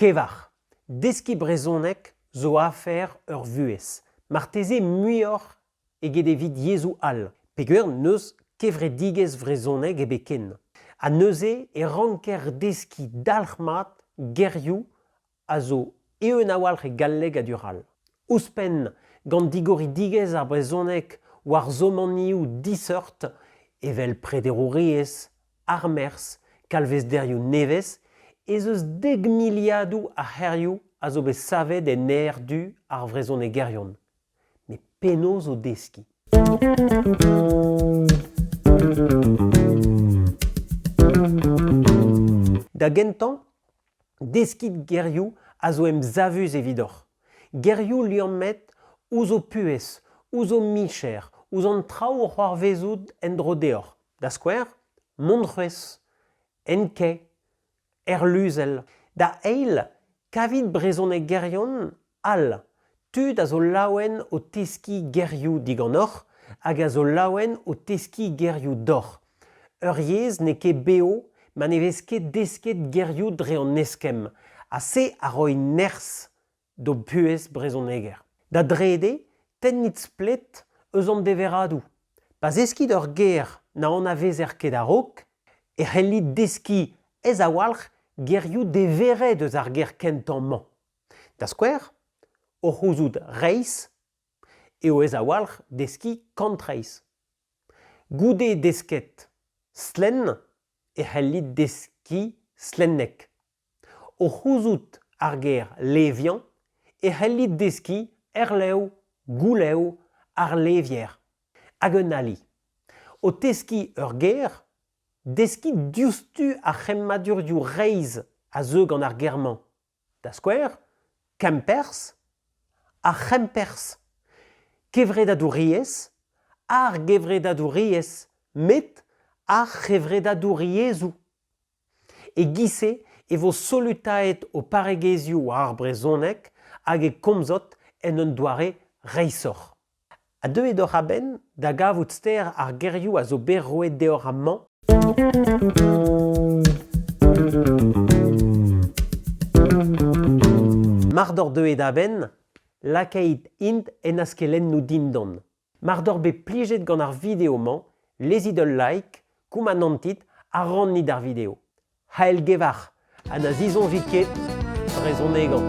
Kevar, deski brezonek zo afer ur vuez. Marteze muior egedevit Jesu all. Peogwir neus kevredigez vrezonek ebe ken. A neuze e ranker deski dalc'hmat gerioù a zo eeun a-walc'h e galleg a dural. Ouzpen gant digoridigez ar brezonek war zomanioù diseurt evel prederouriez, armers, kalvez derioù nevez, ez eus 10 miliadoù a c'herioù a zo bet savet en erdu ar vrezonek gerion. Me penaos o deski. Da gentan, deskit gerioù a zo em zavus evidor. Gerioù liammet ouz o puez, ouz o micher, ouz an traoù c'hoarvezout en dro deoc'h. Da skouer, Montreuez, Enke, Erluzel. Da eil, kavit brezonek gerion all. Tud a zo laouen o teski gerioù digant oc'h hag a zo laouen o teski gerioù d'oc'h. Ur yezh ne ket bev, ma ne vez ket desket gerioù dre an eskem. Ha se a roi nerzh do puez brezoneger. Da drede, tennit splet eus an deveradoù. Pas eskid ur ger na an a vezer ket a-raok, e c'hellit deski ez a-walc'h gerioù devered eus ar ger kentan-mañ. Da skouer, o c'houzout reiz eo ez a-walc'h deski kantreiz. Goude desket slenn e c'hellit deski slennek. O c'houzout ar ger levian e c'hellit deski erleu, gouleu ar levier. Hag un ali. O teski ur ger, deski diouzhtu a c'hemmadurioù reiz a zeu gant ar germañ. Da skouer, kempers a c'hempers. Kevredadoù riez, ar gevredadoù riez, met ar c'hevredadoù riezou. E gise e vo solutaet o paregezioù war ar brezonek hag e komzot en un doare reizoc'h. A deuet oc'h a-benn da gavout stêr ar gerioù a zo bet roet deoc'h amañ. Mardor deuet a-benn, lakait int en askelennoù dindan. Mardor bet plijet gant ar videomañ, lezit ul like, koumanantit a rannit ar video. Ha-el gevar, ha na zizonvit ket brezonegan.